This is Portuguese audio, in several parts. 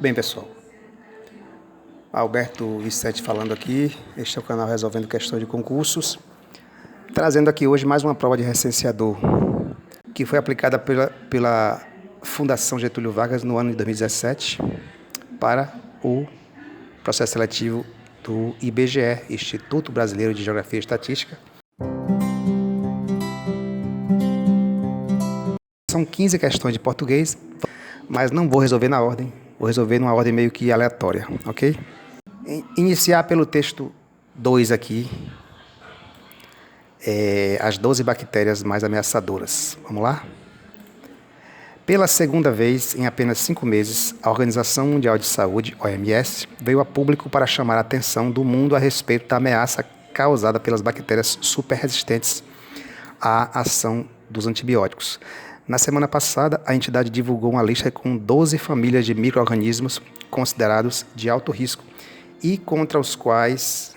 Bem, pessoal, Alberto Vicente falando aqui. Este é o canal Resolvendo Questões de Concursos, trazendo aqui hoje mais uma prova de recenseador que foi aplicada pela Fundação Getúlio Vargas no ano de 2017 para o processo seletivo do IBGE, Instituto Brasileiro de Geografia e Estatística. São 15 questões de português, mas não vou resolver na ordem. Vou resolver numa ordem meio que aleatória, ok? Iniciar pelo texto 2 aqui. As 12 bactérias mais ameaçadoras. Vamos lá? Pela segunda vez em apenas 5 meses, a Organização Mundial de Saúde, OMS, veio a público para chamar a atenção do mundo a respeito da ameaça causada pelas bactérias superresistentes à ação dos antibióticos. Na semana passada, a entidade divulgou uma lista com 12 famílias de micro-organismos considerados de alto risco e contra os quais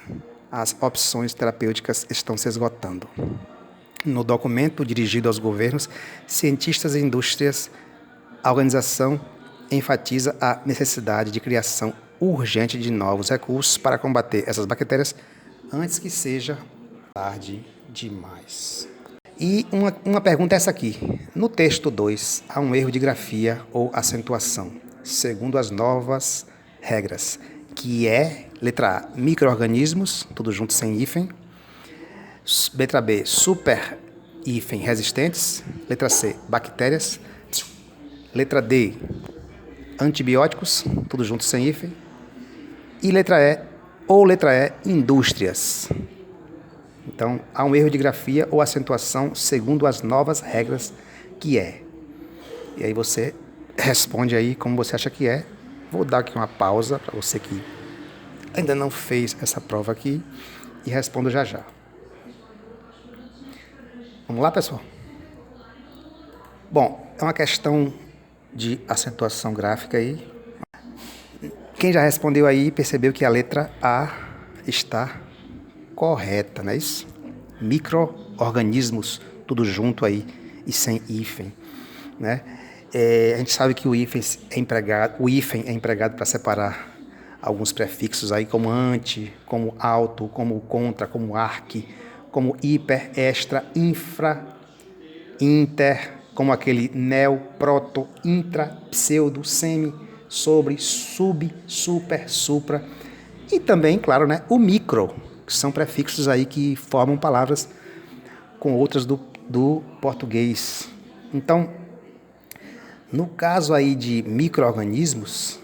as opções terapêuticas estão se esgotando. No documento dirigido aos governos, cientistas e indústrias, a organização enfatiza a necessidade de criação urgente de novos recursos para combater essas bactérias antes que seja tarde demais. E uma pergunta é essa aqui. No texto 2, há um erro de grafia ou acentuação, segundo as novas regras, que é, letra A, micro-organismos, tudo junto sem hífen. Letra B, super hífen resistentes. Letra C, bactérias. Letra D, antibióticos, tudo junto sem hífen. E letra E, indústrias. Então, há um erro de grafia ou acentuação segundo as novas regras, que é. E aí você responde aí como você acha que é. Vou dar aqui uma pausa para você que ainda não fez essa prova aqui e respondo já já. Vamos lá, pessoal? Bom, é uma questão de acentuação gráfica aí. Quem já respondeu aí percebeu que a letra A está correta, não é isso? Micro-organismos, tudo junto aí e sem hífen, né? A gente sabe que o hífen é empregado para separar alguns prefixos aí, como anti, como alto, como contra, como arque, como hiper, extra, infra, inter, como aquele neo, proto, intra, pseudo, semi, sobre, sub, super, supra. E também, claro, né, o micro, que são prefixos aí que formam palavras com outras do português. Então, no caso aí de micro-organismos,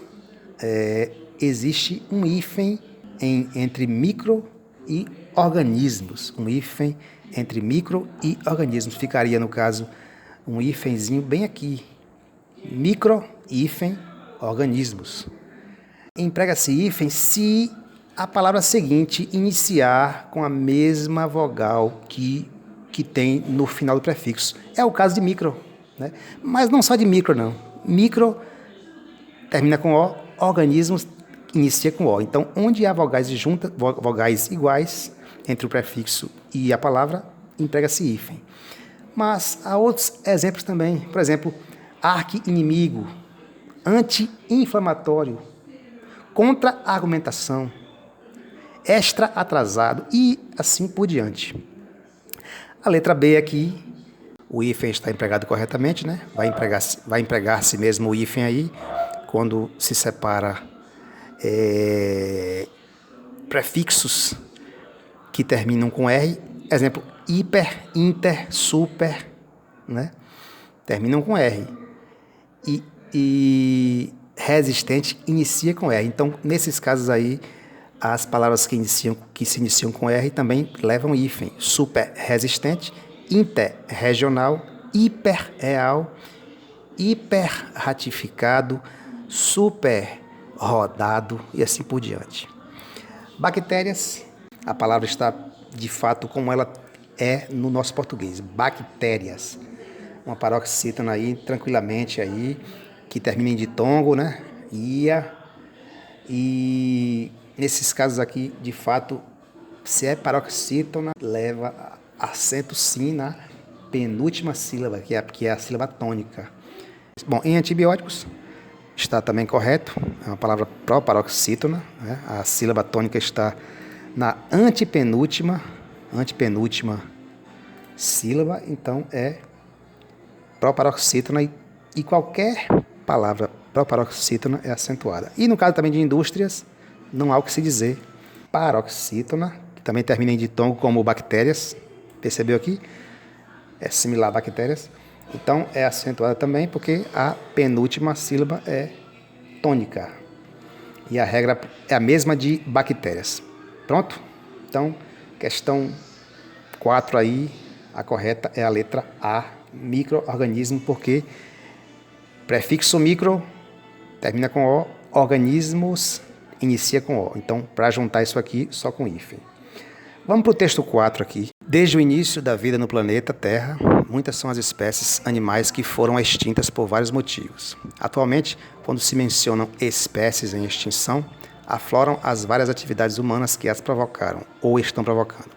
existe um hífen entre micro e organismos. Um hífen entre micro e organismos. Ficaria, no caso, um hífenzinho bem aqui. Micro, hífen, organismos. Emprega-se hífen se a palavra seguinte iniciar com a mesma vogal que tem no final do prefixo. É o caso de micro, né? Mas não só de micro, não. Micro termina com O, organismos inicia com O. Então, onde há vogais juntas, vogais iguais entre o prefixo e a palavra, emprega-se hífen. Mas há outros exemplos também. Por exemplo, arqui-inimigo, anti-inflamatório, contra-argumentação, extra-atrasado e assim por diante. A letra B aqui, o hífen está empregado corretamente, né? Vai empregar-se mesmo o hífen aí, quando se separa prefixos que terminam com R. Exemplo, hiper, inter, super, né? Terminam com R. E resistente inicia com R. Então, nesses casos aí, as palavras que se iniciam com R também levam hífen. Super resistente, interregional, hiperreal, hiper ratificado, super rodado e assim por diante. Bactérias, a palavra está de fato como ela é no nosso português. Bactérias. Uma paroxítona aí, tranquilamente aí, que termina em ditongo, né? Ia. E nesses casos aqui, de fato, se é paroxítona, leva acento sim na penúltima sílaba, que é a sílaba tônica. Bom, em antibióticos, está também correto, é uma palavra proparoxítona, né? A sílaba tônica está na antepenúltima sílaba, então é proparoxítona e qualquer palavra proparoxítona é acentuada. E no caso também de indústrias, não há o que se dizer. Paroxítona, que também termina em ditongo como bactérias, percebeu aqui? É similar a bactérias. Então é acentuada também porque a penúltima sílaba é tônica. E a regra é a mesma de bactérias. Pronto? Então, questão 4 aí, a correta é a letra A, micro-organismo, porque prefixo micro termina com O, organismos inicia com O. Então, para juntar isso aqui, só com hífen. Vamos para o texto 4 aqui. Desde o início da vida no planeta Terra, muitas são as espécies animais que foram extintas por vários motivos. Atualmente, quando se mencionam espécies em extinção, afloram as várias atividades humanas que as provocaram ou estão provocando.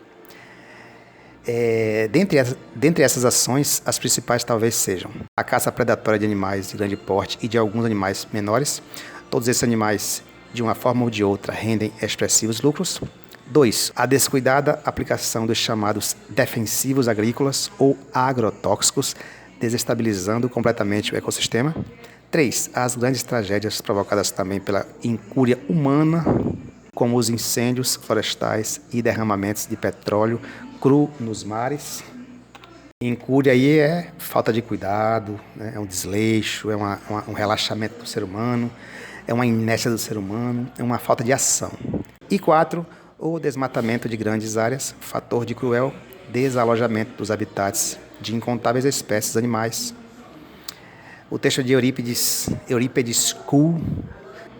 Dentre essas ações, as principais talvez sejam a caça predatória de animais de grande porte e de alguns animais menores. Todos esses animais, de uma forma ou de outra, rendem expressivos lucros. 2. A descuidada aplicação dos chamados defensivos agrícolas ou agrotóxicos, desestabilizando completamente o ecossistema. 3. As grandes tragédias provocadas também pela incúria humana, como os incêndios florestais e derramamentos de petróleo cru nos mares. Incúria aí é falta de cuidado, né? É um desleixo, é um relaxamento do ser humano, é uma inércia do ser humano, é uma falta de ação. E 4, o desmatamento de grandes áreas, fator de cruel desalojamento dos habitats de incontáveis espécies animais. O texto de Eurípides Kuhl.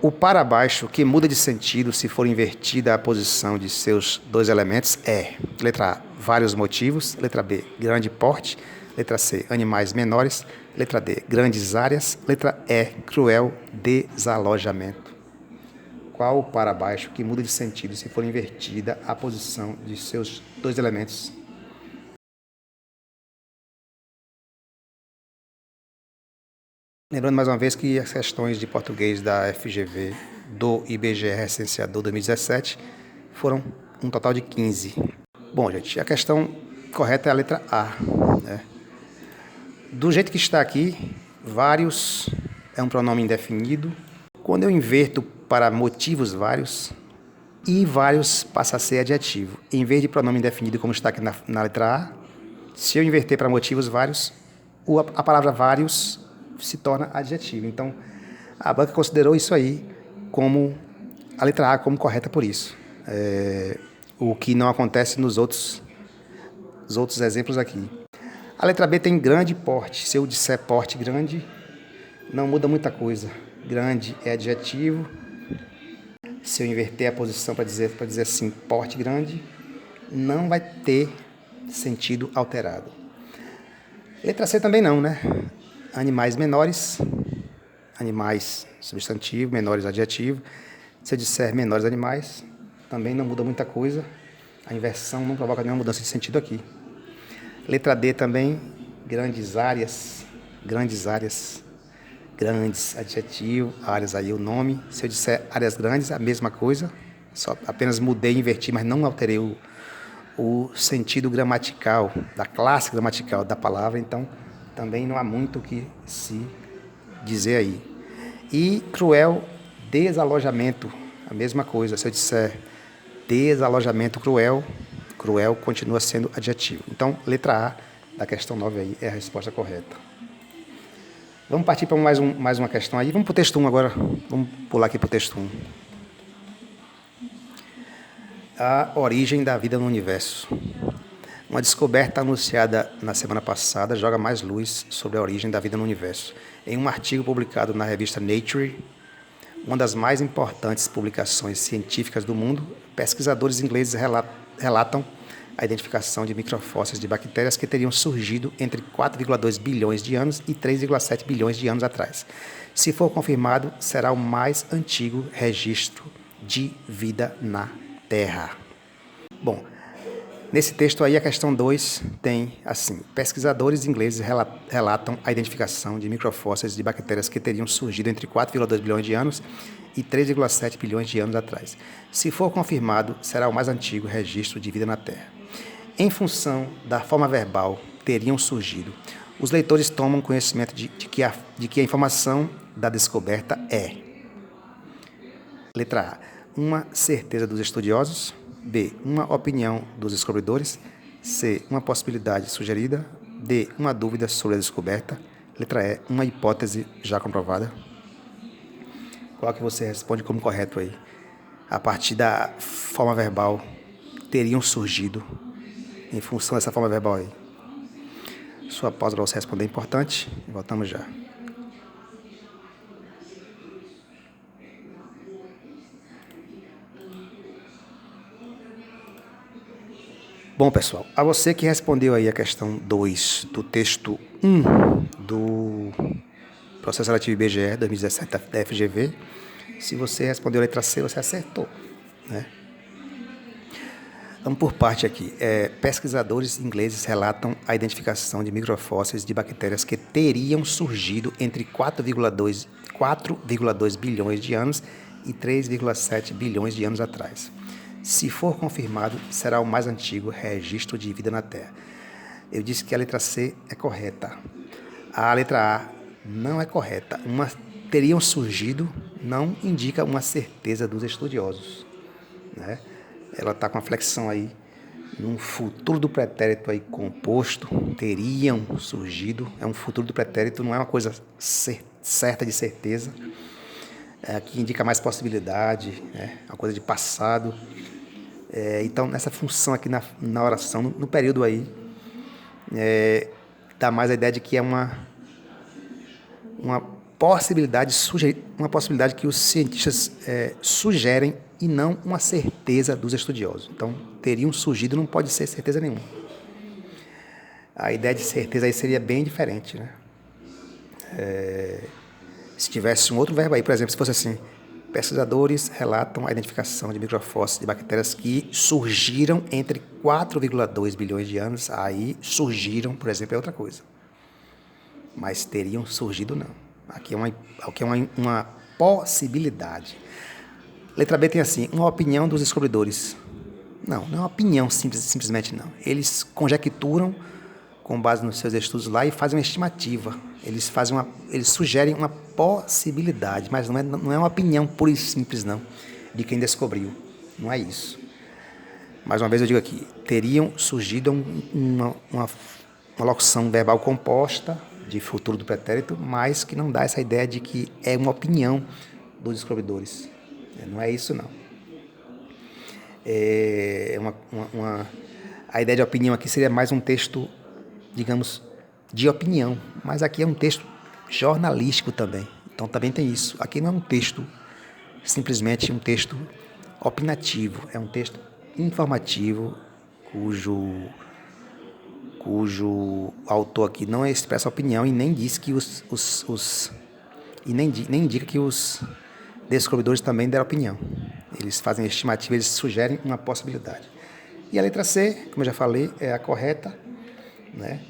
O para baixo, que muda de sentido se for invertida a posição de seus dois elementos, é: letra A, vários motivos; letra B, grande porte; letra C, animais menores; letra D, grandes áreas; letra E, cruel desalojamento. Qual o para baixo que muda de sentido se for invertida a posição de seus dois elementos? Lembrando mais uma vez que as questões de português da FGV do IBGE Recenseador 2017 foram um total de 15. Bom, gente, a questão correta é a letra A, né? Do jeito que está aqui, vários é um pronome indefinido. Quando eu inverto para motivos vários, e vários passa a ser adjetivo. Em vez de pronome indefinido, como está aqui na letra A, se eu inverter para motivos vários, a palavra vários se torna adjetivo. Então, a banca considerou isso aí como a letra A como correta por isso. O que não acontece nos outros exemplos aqui. A letra B tem grande porte. Se eu disser porte grande, não muda muita coisa. Grande é adjetivo. Se eu inverter a posição para dizer assim, porte grande, não vai ter sentido alterado. Letra C também não, né? Animais menores, animais substantivo, menores adjetivo. Se eu disser menores animais, também não muda muita coisa. A inversão não provoca nenhuma mudança de sentido aqui. Letra D também, grandes áreas, grandes adjetivo, áreas aí o nome. Se eu disser áreas grandes, a mesma coisa, só apenas mudei e inverti, mas não alterei o sentido gramatical, da classe gramatical da palavra, então também não há muito o que se dizer aí. E cruel desalojamento, a mesma coisa. Se eu disser desalojamento cruel, cruel continua sendo adjetivo. Então, letra A da questão 9 aí é a resposta correta. Vamos partir para mais uma questão aí. Vamos para o texto 1 agora. Vamos pular aqui para o texto 1. A origem da vida no universo. Uma descoberta anunciada na semana passada joga mais luz sobre a origem da vida no universo. Em um artigo publicado na revista Nature, uma das mais importantes publicações científicas do mundo, pesquisadores ingleses relatam a identificação de microfósseis de bactérias que teriam surgido entre 4,2 bilhões de anos e 3,7 bilhões de anos atrás. Se for confirmado, será o mais antigo registro de vida na Terra. Bom, Nesse texto aí, a questão 2 tem assim: pesquisadores ingleses relatam a identificação de microfósseis de bactérias que teriam surgido entre 4,2 bilhões de anos e 3,7 bilhões de anos atrás. Se for confirmado, será o mais antigo registro de vida na Terra. Em função da forma verbal, teriam surgido. Os leitores tomam conhecimento de que a informação da descoberta é: letra A, uma certeza dos estudiosos; B, uma opinião dos descobridores; C, uma possibilidade sugerida; D, uma dúvida sobre a descoberta; letra E, uma hipótese já comprovada. Qual que você responde como correto aí? A partir da forma verbal, teriam surgido em função dessa forma verbal aí. Sua pausa para você responder é importante. Voltamos já. Bom, pessoal, a você que respondeu aí a questão 2 do texto 1 do Processo Seletivo IBGE 2017 da FGV, se você respondeu a letra C, você acertou, né? Vamos por parte aqui. Pesquisadores ingleses relatam a identificação de microfósseis de bactérias que teriam surgido entre 4,2 bilhões de anos e 3,7 bilhões de anos atrás. Se for confirmado, será o mais antigo registro de vida na Terra. Eu disse que a letra C é correta. A letra A não é correta. Teriam surgido não indica uma certeza dos estudiosos, né? Ela está com a flexão aí num futuro do pretérito aí composto, teriam surgido. É um futuro do pretérito, não é uma coisa certa de certeza. Aqui indica mais possibilidade, né? Uma coisa de passado. Então, nessa função aqui na oração, no período aí, dá mais a ideia de que é uma possibilidade que os cientistas sugerem e não uma certeza dos estudiosos. Então, teriam surgido não pode ser certeza nenhuma. A ideia de certeza aí seria bem diferente, né? Se tivesse um outro verbo aí, por exemplo, se fosse assim: pesquisadores relatam a identificação de microfósseis de bactérias que surgiram entre 4,2 bilhões de anos. Aí, surgiram, por exemplo, é outra coisa. Mas teriam surgido, não. Aqui é uma possibilidade. Letra B tem assim: uma opinião dos descobridores. Não é uma opinião simplesmente não. Eles conjecturam com base nos seus estudos lá e fazem uma estimativa. Eles sugerem uma possibilidade, mas não é uma opinião pura e simples não, de quem descobriu. Não é isso. Mais uma vez eu digo aqui: teriam surgido uma locução verbal composta de futuro do pretérito, mas que não dá essa ideia de que é uma opinião dos descobridores. Não é isso, não. A ideia de opinião aqui seria mais um texto, digamos, de opinião, mas aqui é um texto jornalístico também. Então também tem isso. Aqui não é um texto, simplesmente um texto opinativo, é um texto informativo, cujo autor aqui não expressa opinião e nem diz que nem indica que os descobridores também deram opinião. Eles fazem estimativa, eles sugerem uma possibilidade. E a letra C, como eu já falei, é a correta, né?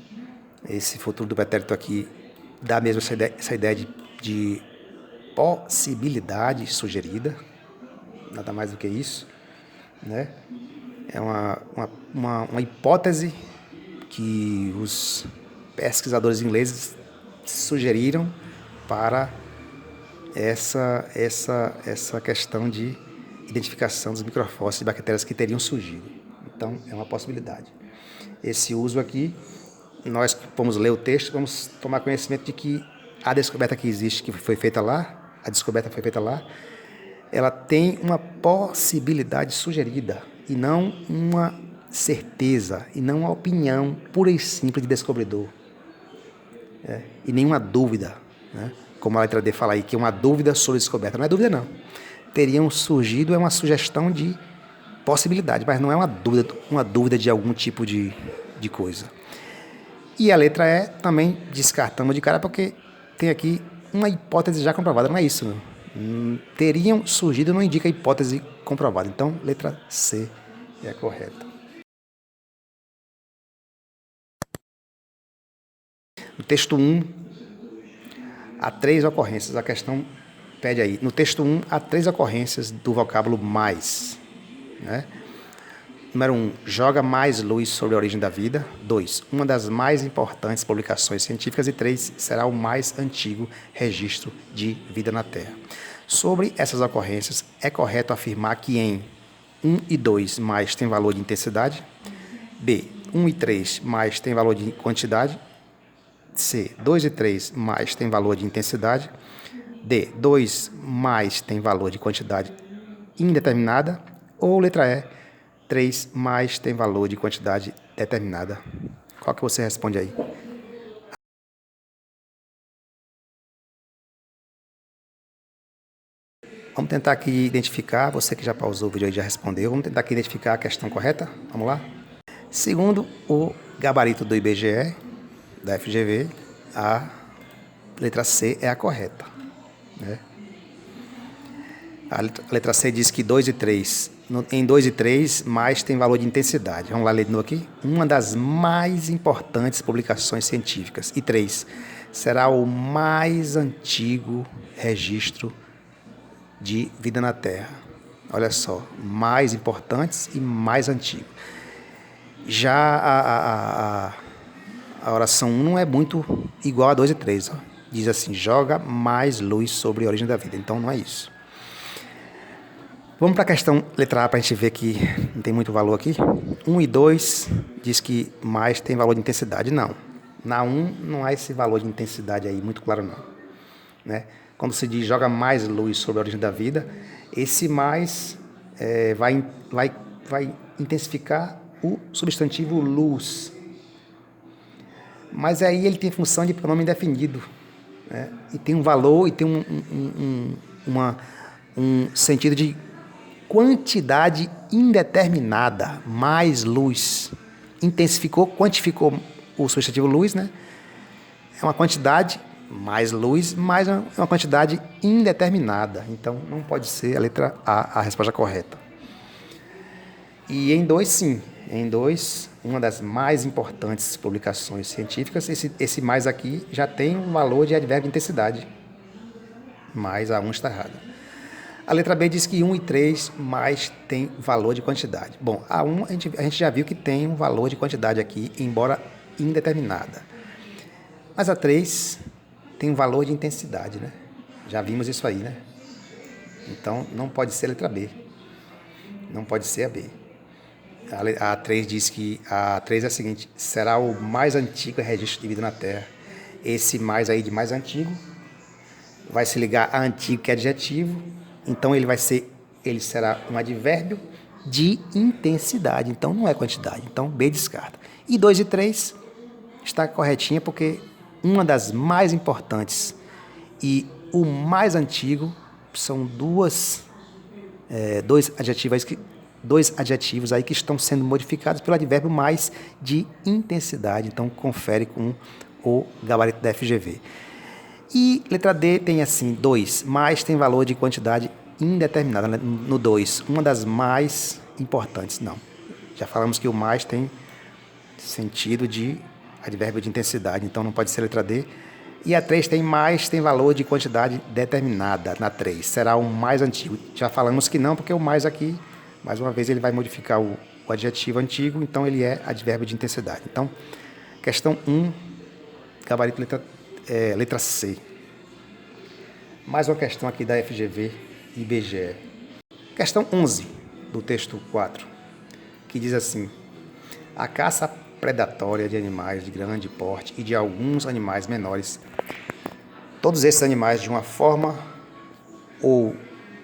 Esse futuro do pretérito aqui dá mesmo essa ideia de possibilidade sugerida, nada mais do que isso, né? É uma hipótese que os pesquisadores ingleses sugeriram para essa questão de identificação dos microfósseis de bactérias que teriam surgido. Então, é uma possibilidade. Esse uso aqui, nós vamos ler o texto, vamos tomar conhecimento de que a descoberta que existe, que foi feita lá, ela tem uma possibilidade sugerida e não uma certeza, e não uma opinião pura e simples de descobridor. E nenhuma dúvida, né? Como a letra D fala aí, que é uma dúvida sobre a descoberta. Não é dúvida, não. Teriam surgido é uma sugestão de possibilidade, mas não é uma dúvida de algum tipo de coisa. E a letra E também descartamos de cara, porque tem aqui uma hipótese já comprovada, não é isso, não. Teriam surgido não indica hipótese comprovada. Então, letra C é a correta. No texto 1, há 3 ocorrências. A questão pede aí. No texto 1, há 3 ocorrências do vocábulo mais. Né? Número 1, joga mais luz sobre a origem da vida. 2, uma das mais importantes publicações científicas. E 3, será o mais antigo registro de vida na Terra. Sobre essas ocorrências, é correto afirmar que em 1 e 2 mais tem valor de intensidade. B, 1 e 3 mais tem valor de quantidade. C, 2 e 3 mais tem valor de intensidade. D, 2 mais tem valor de quantidade indeterminada. Ou letra E, 3 mais tem valor de quantidade determinada. Qual que você responde aí? Vamos tentar aqui identificar, você que já pausou o vídeo e já respondeu, vamos tentar aqui identificar a questão correta? Vamos lá? Segundo o gabarito do IBGE, da FGV, a letra C é a correta. Né? A letra C diz que 2 e 3, em 2 e 3, mais tem valor de intensidade. Vamos lá ler de novo aqui? Uma das mais importantes publicações científicas. E 3, será o mais antigo registro de vida na Terra. Olha só, mais importantes e mais antigo. Já a oração 1 não é muito igual a 2 e 3. Ó. Diz assim, joga mais luz sobre a origem da vida. Então não é isso. Vamos para a questão letra A para a gente ver que não tem muito valor aqui. 1 e 2 diz que mais tem valor de intensidade. Não. Na 1 não há esse valor de intensidade aí, muito claro não. Né? Quando se diz joga mais luz sobre a origem da vida, esse mais vai intensificar o substantivo luz. Mas aí ele tem função de pronome indefinido. Né? E tem um valor e tem um sentido de quantidade indeterminada, mais luz. Intensificou, quantificou o substantivo luz, né? É uma quantidade, mais luz, mais uma quantidade indeterminada. Então, não pode ser a letra A a resposta correta. E em 2, sim. Em 2, uma das mais importantes publicações científicas, esse mais aqui já tem um valor de advérbio de intensidade. Mas a 1 está errada. A letra B diz que 1 e 3 mais tem valor de quantidade. Bom, a 1 a gente já viu que tem um valor de quantidade aqui, embora indeterminada. Mas a 3 tem um valor de intensidade, né? Já vimos isso aí, né? Então, não pode ser a letra B. Não pode ser a B. A 3 diz que a 3 é a seguinte, será o mais antigo registro de vida na Terra. Esse mais aí de mais antigo vai se ligar a antigo, que é adjetivo. Então, ele será um advérbio de intensidade. Então, não é quantidade. Então, B descarta. E 2 e 3 está corretinha porque uma das mais importantes e o mais antigo são dois adjetivos aí que estão sendo modificados pelo advérbio mais de intensidade. Então, confere com o gabarito da FGV. E letra D tem assim, 2, mais tem valor de quantidade indeterminada. No 2, uma das mais importantes. Não. Já falamos que o mais tem sentido de advérbio de intensidade, então não pode ser a letra D. E a 3 tem mais, tem valor de quantidade determinada na 3. Será o mais antigo. Já falamos que não, porque o mais aqui, mais uma vez, ele vai modificar o adjetivo antigo, então ele é advérbio de intensidade. Então, questão 1, gabarito letra C. Mais uma questão aqui da FGV e IBGE. Questão 11 do texto 4, que diz assim, a caça predatória de animais de grande porte e de alguns animais menores. Todos esses animais, de uma forma ou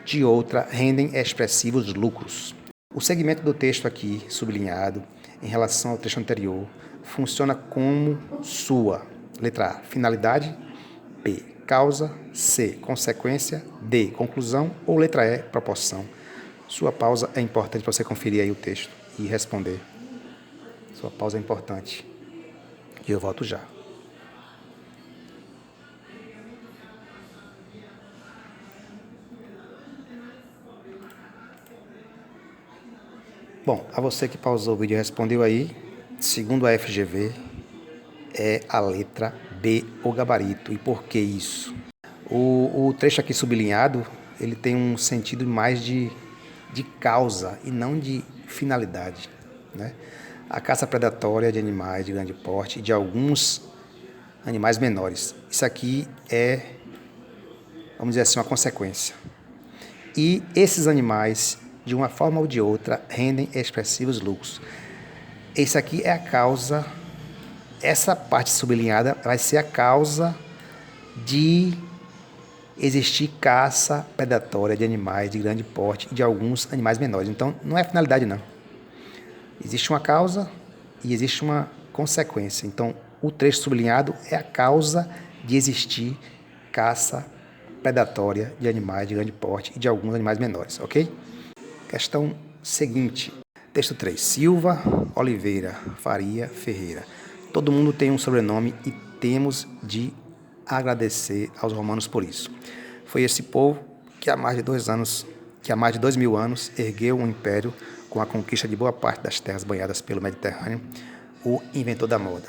de outra, rendem expressivos lucros. O segmento do texto aqui, sublinhado, em relação ao texto anterior, funciona como sua. Letra A, finalidade. B, causa. C, consequência. D, conclusão. Ou letra E, proporção. Sua pausa é importante para você conferir aí o texto e responder. Sua pausa é importante. E eu volto já. Bom, a você que pausou o vídeo e respondeu aí, segundo a FGV, é a letra B, o gabarito. E por que isso? O trecho aqui sublinhado, ele tem um sentido mais de causa e não de finalidade, né? A caça predatória de animais de grande porte e de alguns animais menores. Isso aqui é, vamos dizer assim, uma consequência. E esses animais, de uma forma ou de outra, rendem expressivos lucros. Esse aqui é a causa, essa parte sublinhada vai ser a causa de existir caça predatória de animais de grande porte e de alguns animais menores. Então, não é finalidade, não. Existe uma causa e existe uma consequência. Então, o trecho sublinhado é a causa de existir caça predatória de animais de grande porte e de alguns animais menores, ok? Questão seguinte. Texto 3. Silva, Oliveira, Faria, Ferreira. Todo mundo tem um sobrenome e temos de agradecer aos romanos por isso. Foi esse povo que há mais de 2.000 anos ergueu um império com a conquista de boa parte das terras banhadas pelo Mediterrâneo, o inventor da moda.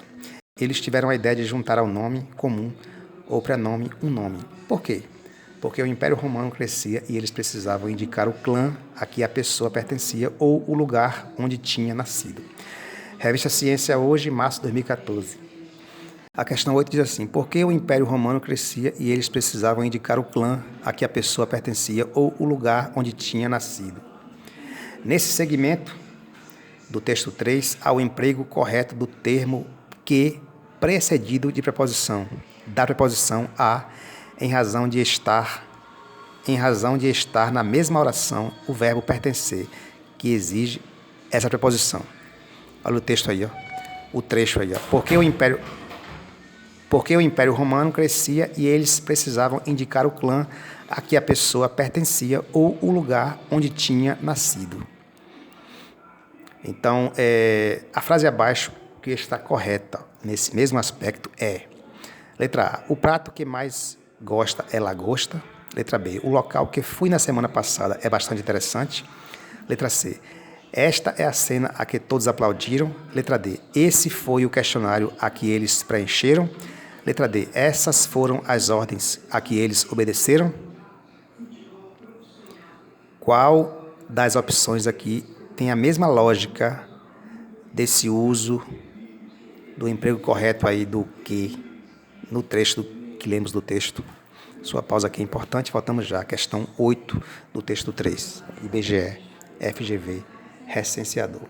Eles tiveram a ideia de juntar ao nome comum ou prenome um nome. Por quê? Porque o Império Romano crescia e eles precisavam indicar o clã a que a pessoa pertencia ou o lugar onde tinha nascido. Revista Ciência Hoje, março de 2014. A questão 8 diz assim: por que o Império Romano crescia e eles precisavam indicar o clã a que a pessoa pertencia ou o lugar onde tinha nascido? Nesse segmento do texto 3, há o emprego correto do termo que precedido de preposição, da preposição a, em razão de estar na mesma oração o verbo pertencer, que exige essa preposição. Olha o texto aí, ó. O trecho aí, ó. Porque o Império Romano crescia e eles precisavam indicar o clã a que a pessoa pertencia ou o lugar onde tinha nascido. Então, a frase abaixo que está correta nesse mesmo aspecto é: letra A, o prato que mais gosta é lagosta. Letra B, o local que fui na semana passada é bastante interessante. Letra C, esta é a cena a que todos aplaudiram. Letra D, esse foi o questionário a que eles preencheram. Letra D, essas foram as ordens a que eles obedeceram. Qual das opções aqui tem a mesma lógica desse uso do emprego correto aí do que no trecho que lemos do texto? Sua pausa aqui é importante, voltamos já. Questão 8 do texto 3, IBGE, FGV, recenseador.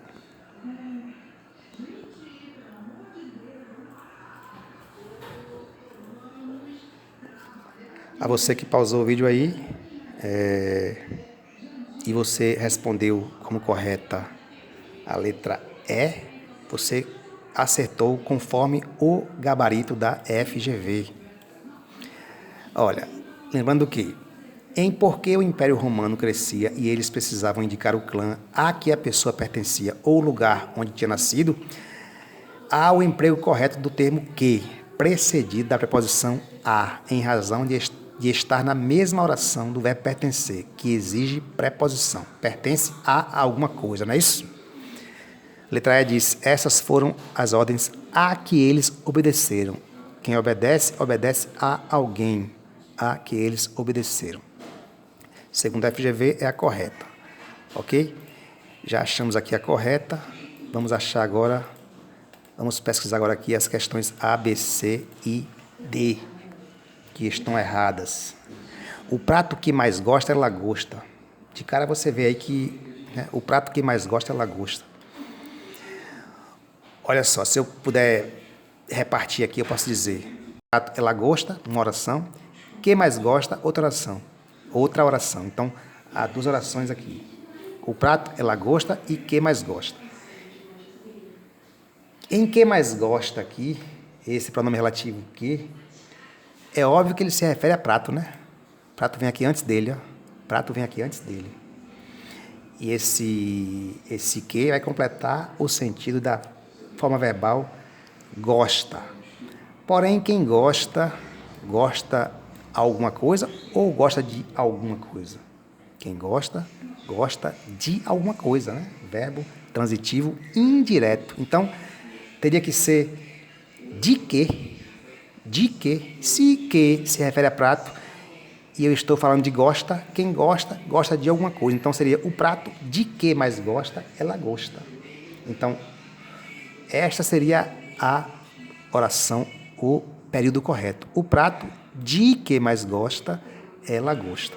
A você que pausou o vídeo aí, e você respondeu como correta a letra E, você acertou conforme o gabarito da FGV. Olha, lembrando que em por que o Império Romano crescia e eles precisavam indicar o clã a que a pessoa pertencia ou o lugar onde tinha nascido, há o emprego correto do termo que, precedido da preposição a, em razão de estar na mesma oração do verbo pertencer, que exige preposição. Pertence a alguma coisa, não é isso? Letra E diz: essas foram as ordens a que eles obedeceram. Quem obedece, obedece a alguém a que eles obedeceram. Segundo a FGV, é a correta. Ok? Já achamos aqui a correta. Vamos pesquisar agora aqui as questões A, B, C e D, que estão erradas. O prato que mais gosta é lagosta. De cara você vê aí que o prato que mais gosta é lagosta. Olha só, se eu puder repartir aqui, eu posso dizer: o prato é lagosta, uma oração. Que mais gosta, outra oração. Então, há duas orações aqui. O prato é lagosta e que mais gosta. Em que mais gosta aqui, esse pronome relativo que, é óbvio que ele se refere a prato, né? Prato vem aqui antes dele, ó. Prato vem aqui antes dele. E esse que vai completar o sentido da forma verbal gosta. Porém, quem gosta alguma coisa ou gosta de alguma coisa? Quem gosta de alguma coisa, né? Verbo transitivo indireto. Então, teria que ser de de que. Se que se refere a prato e eu estou falando de gosta, quem gosta, gosta de alguma coisa. Então seria o prato de que mais gosta, ela gosta. Então, esta seria a oração, o período correto. O prato de que mais gosta, ela gosta.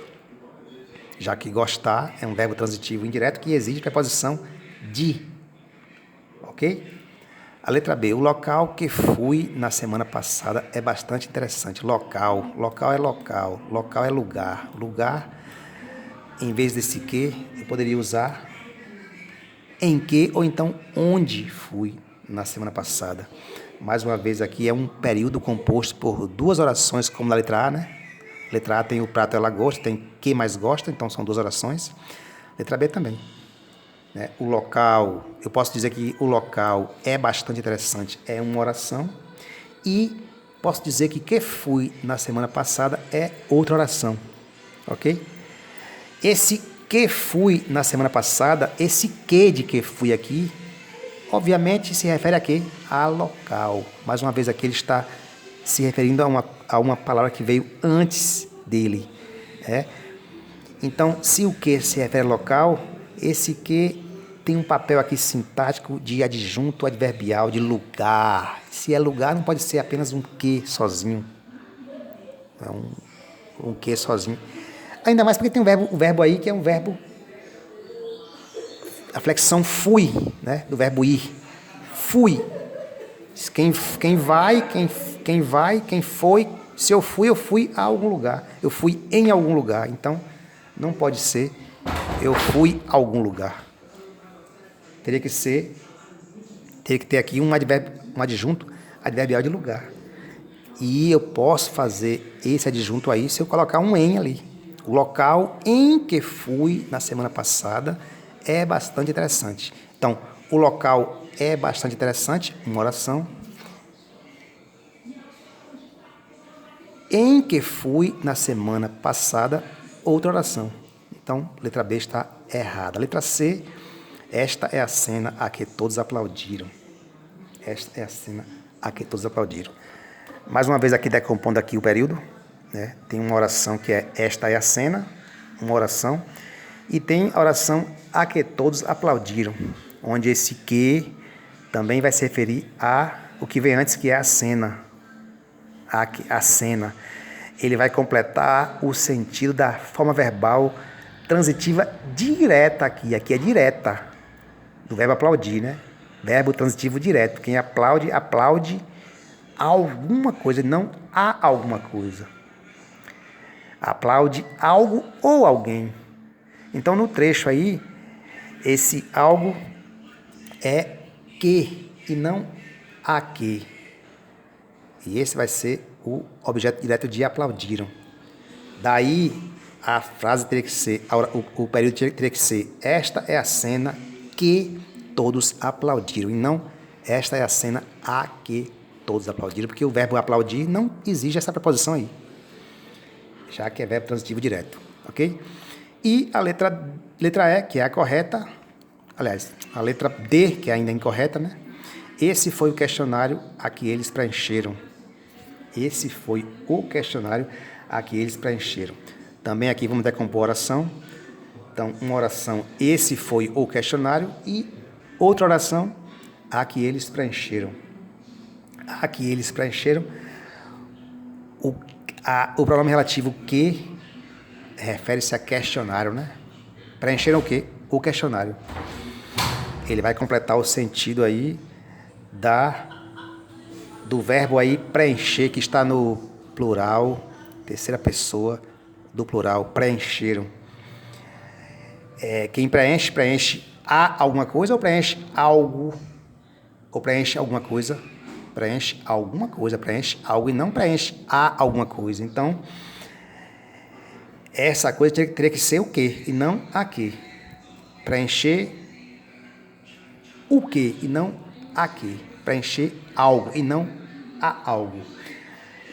Já que gostar é um verbo transitivo indireto que exige preposição de. Ok? A letra B. O local que fui na semana passada é bastante interessante. Local. Local é local. Local é lugar. Lugar, em vez desse que, eu poderia usar em que ou então onde fui na semana passada. Mais uma vez aqui é um período composto por duas orações, como na letra A, né? Letra A tem o prato ela gosta, tem que mais gosta, então são duas orações. Letra B também. Né? O local, eu posso dizer que o local é bastante interessante, é uma oração. E posso dizer que fui na semana passada é outra oração. Ok? Esse que fui na semana passada, esse que de que fui aqui, obviamente se refere a quê? A local. Mais uma vez aqui ele está se referindo a uma palavra que veio antes dele. Então, se o que se refere a local, esse que tem um papel aqui sintático de adjunto adverbial, de lugar. Se é lugar, não pode ser apenas um que sozinho. É um que sozinho. Ainda mais porque tem o verbo aí que é um verbo, a flexão fui, né? Do verbo ir. Fui. Quem vai, quem foi. Se eu fui a algum lugar. Eu fui em algum lugar. Então, não pode ser eu fui a algum lugar. Teria que ter aqui um adjunto adverbial de lugar. E eu posso fazer esse adjunto aí se eu colocar um em ali. O local em que fui na semana passada é bastante interessante. Então, o local é bastante interessante, uma oração. Em que fui na semana passada, outra oração. Então, letra B está errada. Letra C, esta é a cena a que todos aplaudiram. Esta é a cena a que todos aplaudiram. Mais uma vez aqui decompondo aqui o período, né? Tem uma oração que é esta é a cena, uma oração, e tem a oração a que todos aplaudiram, onde esse que também vai se referir a o que vem antes, que é a cena. A cena. Ele vai completar o sentido da forma verbal transitiva direta aqui. Aqui é direta, do verbo aplaudir, né? Verbo transitivo direto. Quem aplaude, aplaude alguma coisa, não a alguma coisa. Aplaude algo ou alguém. Então, no trecho aí, esse algo é que e não a que. E esse vai ser o objeto direto de aplaudiram. Daí, a frase teria que ser, o período teria que ser, esta é a cena que todos aplaudiram. E não, esta é a cena a que todos aplaudiram, porque o verbo aplaudir não exige essa preposição aí, já que é verbo transitivo direto, ok? E a letra E, que é a correta, aliás, a letra D, que é ainda incorreta, né? Esse foi o questionário a que eles preencheram. Esse foi o questionário a que eles preencheram. Também aqui vamos decompor a oração. Então, uma oração, esse foi o questionário, e outra oração, a que eles preencheram. A que eles preencheram. O pronome relativo que refere-se a questionário, né? Preencheram o quê? O questionário. Ele vai completar o sentido aí do verbo aí preencher, que está no plural, terceira pessoa do plural, preencheram. Quem preenche a alguma coisa ou preenche algo? Ou preenche alguma coisa? Preenche alguma coisa, preenche algo e não preenche a alguma coisa. Então, essa coisa teria que ser o quê e não a quê. Preencher o quê e não a quê. Preencher algo e não a algo.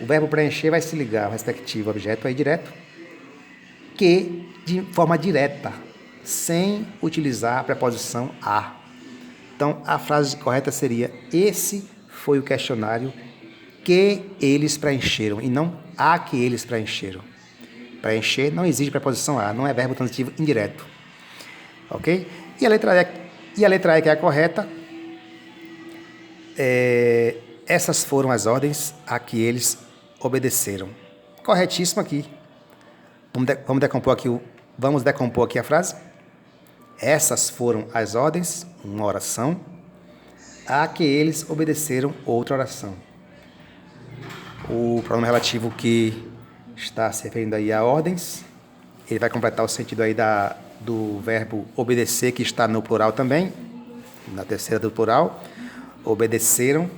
O verbo preencher vai se ligar ao respectivo objeto aí direto, que de forma direta, sem utilizar a preposição a. Então, a frase correta seria: esse foi o questionário que eles preencheram e não a que eles preencheram. Preencher não exige preposição a, não é verbo transitivo indireto. Ok? E a letra E, que é a correta, essas foram as ordens a que eles obedeceram. Corretíssimo aqui. Vamos decompor aqui a frase. Essas foram as ordens, uma oração, a que eles obedeceram, outra oração. O pronome relativo que está se referindo aí a ordens, ele vai completar o sentido aí do verbo obedecer, que está no plural também, na terceira do plural. Obedeceram.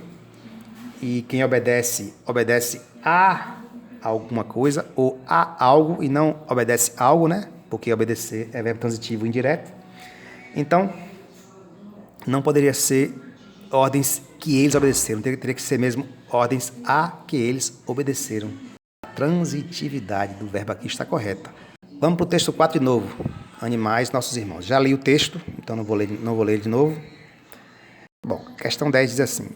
E quem obedece, obedece a alguma coisa ou a algo e não obedece a algo, né? Porque obedecer é verbo transitivo indireto. Então, não poderia ser ordens que eles obedeceram, teria que ser mesmo ordens a que eles obedeceram. A transitividade do verbo aqui está correta. Vamos para o texto 4 de novo. Animais, nossos irmãos. Já li o texto, então não vou ler de novo. Bom, questão 10 diz assim.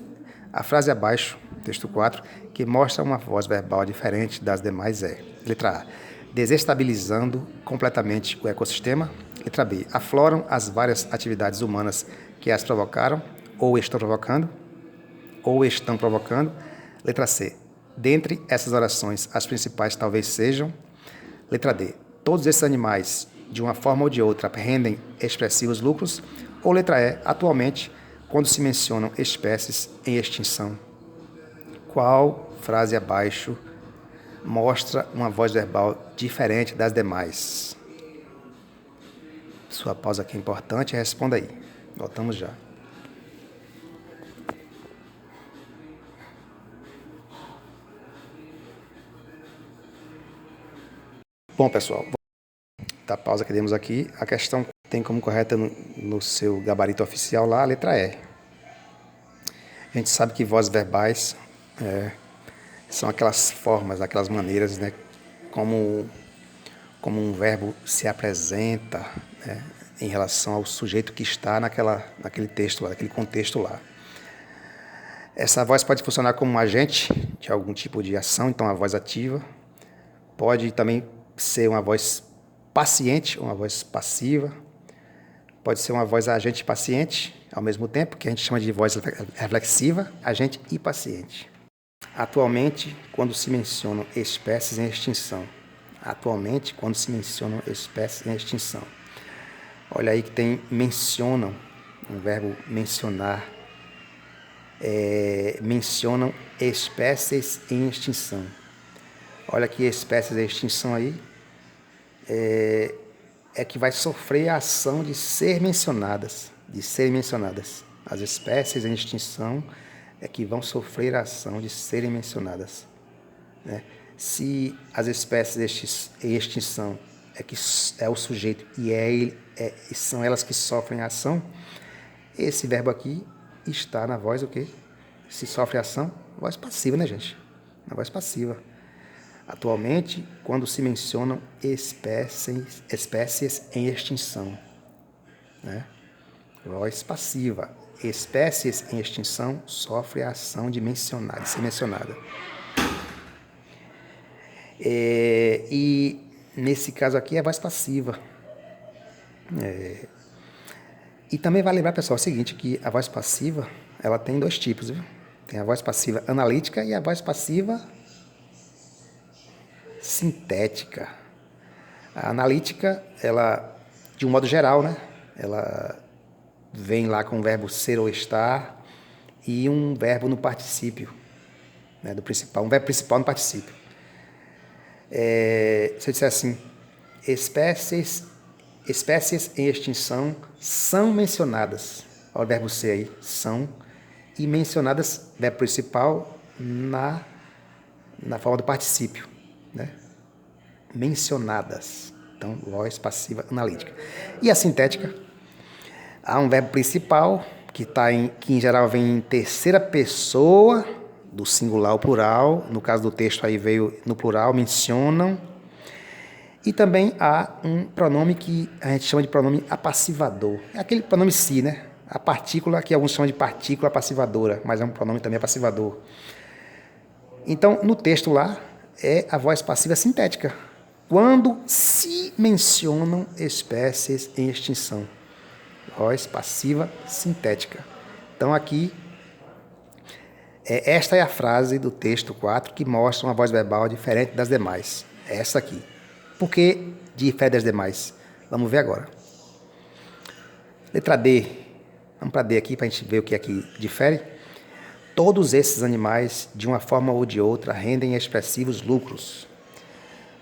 A frase abaixo, texto 4, que mostra uma voz verbal diferente das demais é: letra A, desestabilizando completamente o ecossistema. Letra B, afloram as várias atividades humanas que as provocaram, ou estão provocando. Letra C, dentre essas orações, as principais talvez sejam. Letra D, todos esses animais, de uma forma ou de outra, rendem expressivos lucros. Ou letra E, atualmente, quando se mencionam espécies em extinção. Qual frase abaixo mostra uma voz verbal diferente das demais? Sua pausa aqui é importante, responda aí. Voltamos já. Bom, pessoal, da pausa que demos aqui, a questão tem como correta no seu gabarito oficial lá a letra E. A gente sabe que vozes verbais são aquelas formas, aquelas maneiras, né, como um verbo se apresenta, né, em relação ao sujeito que está naquele texto lá, naquele contexto lá. Essa voz pode funcionar como um agente de algum tipo de ação, então a voz ativa. Pode também ser uma voz paciente, uma voz passiva. Pode ser uma voz agente e paciente, ao mesmo tempo, que a gente chama de voz reflexiva, agente e paciente. Atualmente, quando se mencionam espécies em extinção. Olha aí que tem mencionam, um verbo mencionar. Mencionam espécies em extinção. Olha que espécies em extinção aí é que vai sofrer a ação de serem mencionadas. As espécies em extinção é que vão sofrer a ação de serem mencionadas, né? Se as espécies em extinção é o sujeito e são elas que sofrem a ação, esse verbo aqui está na voz o quê? Se sofre a ação, voz passiva, né, gente? Na voz passiva. Atualmente, quando se mencionam espécies em extinção, né? Voz passiva. Espécies em extinção sofrem a ação de ser mencionada. E nesse caso aqui é voz passiva. E também vale lembrar, pessoal, o seguinte, que a voz passiva, ela tem dois tipos, viu? Tem a voz passiva analítica e a voz passiva sintética. A analítica, ela, de um modo geral, né? Ela vem lá com o verbo ser ou estar e um verbo no particípio, né, do principal, um verbo principal no particípio. Se eu disser assim, espécies em extinção são mencionadas, olha o verbo ser aí, são, e mencionadas, verbo principal, na forma do particípio, né? Mencionadas. Então, voz passiva analítica. E a sintética? Há um verbo principal, que em geral vem em terceira pessoa, do singular ao plural. No caso do texto aí veio no plural, mencionam. E também há um pronome que a gente chama de pronome apassivador. É aquele pronome si, né? A partícula, que alguns chamam de partícula passivadora, mas é um pronome também apassivador. Então, no texto lá, é a voz passiva sintética, quando se mencionam espécies em extinção. Voz passiva sintética. Então, aqui, esta é a frase do texto 4 que mostra uma voz verbal diferente das demais. É essa aqui. Por que difere das demais? Vamos ver agora. Letra D. Vamos para D aqui para a gente ver o que aqui difere. Todos esses animais, de uma forma ou de outra, rendem expressivos lucros.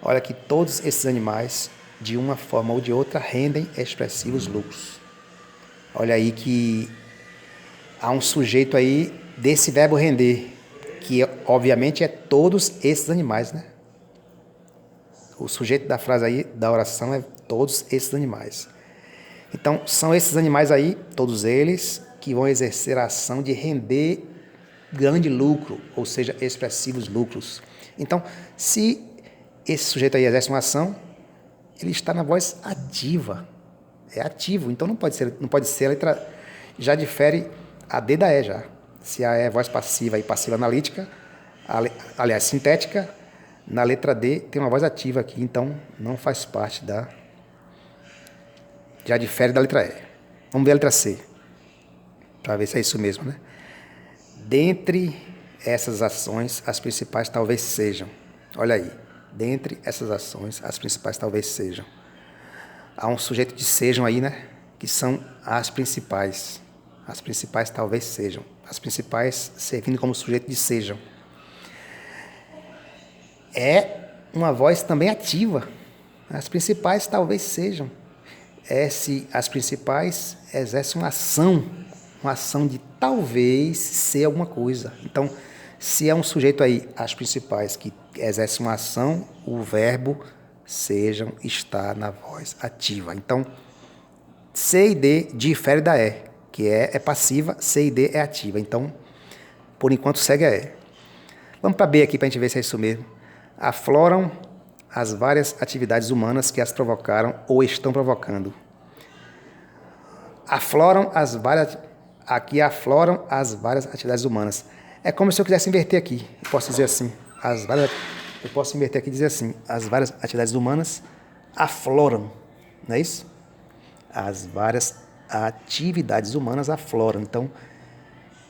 Olha que todos esses animais, de uma forma ou de outra, rendem expressivos lucros. Olha aí que há um sujeito aí desse verbo render, que obviamente é todos esses animais, né? O sujeito da frase aí, da oração, é todos esses animais. Então, são esses animais aí, todos eles, que vão exercer a ação de render grande lucro, ou seja, expressivos lucros. Então, se esse sujeito aí exerce uma ação, ele está na voz ativa. É ativo, então não pode ser a letra... Já difere a D da E já. Se a E é voz passiva e passiva analítica, aliás, sintética, na letra D tem uma voz ativa aqui, então não faz parte da... Já difere da letra E. Vamos ver a letra C, para ver se é isso mesmo, né? Dentre essas ações, as principais talvez sejam... Olha aí. Dentre essas ações, as principais talvez sejam... Há um sujeito de sejam aí, né? Que são as principais. As principais talvez sejam. As principais servindo como sujeito de sejam. É uma voz também ativa. As principais talvez sejam. É se as principais exercem uma ação de talvez ser alguma coisa. Então, se é um sujeito aí, as principais, que exerce uma ação, o verbo sejam está na voz ativa. Então, C e D difere da E, que é passiva, C e D é ativa. Então, por enquanto, segue a E. Vamos para B aqui para a gente ver se é isso mesmo. Afloram as várias atividades humanas que as provocaram ou estão provocando. Afloram as várias... Aqui afloram as várias atividades humanas. É como se eu quisesse inverter aqui. Eu posso dizer assim, eu posso inverter aqui e dizer assim, as várias atividades humanas afloram, não é isso? As várias atividades humanas afloram. Então,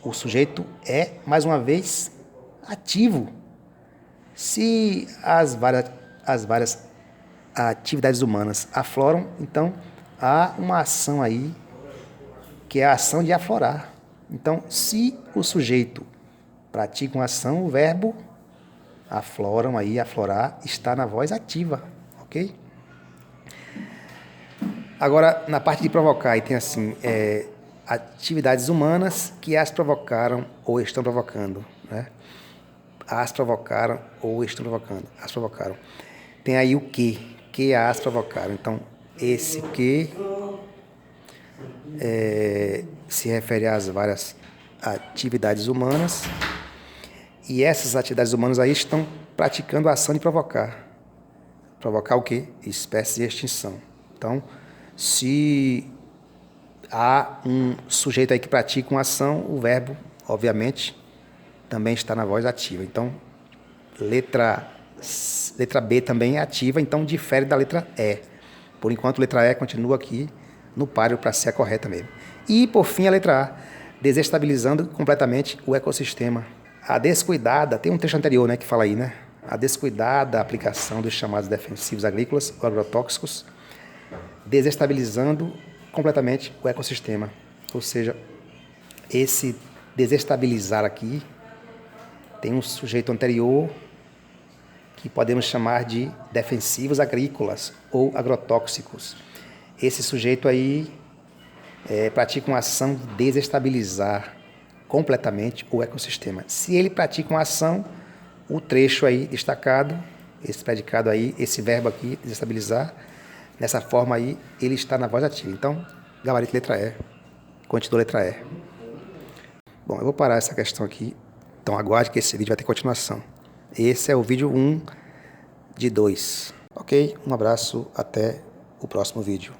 o sujeito é, mais uma vez, ativo. Se as várias atividades humanas afloram, então há uma ação aí, que é a ação de aflorar. Então, se o sujeito pratica uma ação, o verbo afloram aí, aflorar, está na voz ativa, ok? Agora, na parte de provocar, aí tem assim, atividades humanas que as provocaram ou estão provocando, né? As provocaram ou estão provocando, as provocaram. Tem aí o que as provocaram. Então, esse que se refere às várias atividades humanas, e essas atividades humanas aí estão praticando a ação de provocar. Provocar o quê? Espécies de extinção. Então, se há um sujeito aí que pratica uma ação, o verbo, obviamente, também está na voz ativa. Então, letra B também é ativa, então difere da letra E. Por enquanto, a letra E continua aqui no páreo para ser a correta mesmo. E, por fim, a letra A, desestabilizando completamente o ecossistema. A descuidada, tem um trecho anterior, né, que fala aí, né? A descuidada aplicação dos chamados defensivos agrícolas ou agrotóxicos, desestabilizando completamente o ecossistema. Ou seja, esse desestabilizar aqui tem um sujeito anterior que podemos chamar de defensivos agrícolas ou agrotóxicos. Esse sujeito aí pratica uma ação de desestabilizar completamente o ecossistema. Se ele pratica uma ação, o trecho aí destacado, esse predicado aí, esse verbo aqui, desestabilizar, nessa forma aí, ele está na voz ativa. Então, gabarito letra E, continua letra E. Bom, eu vou parar essa questão aqui, então aguarde que esse vídeo vai ter continuação. Esse é o vídeo 1 de 2. Ok? Um abraço, até o próximo vídeo.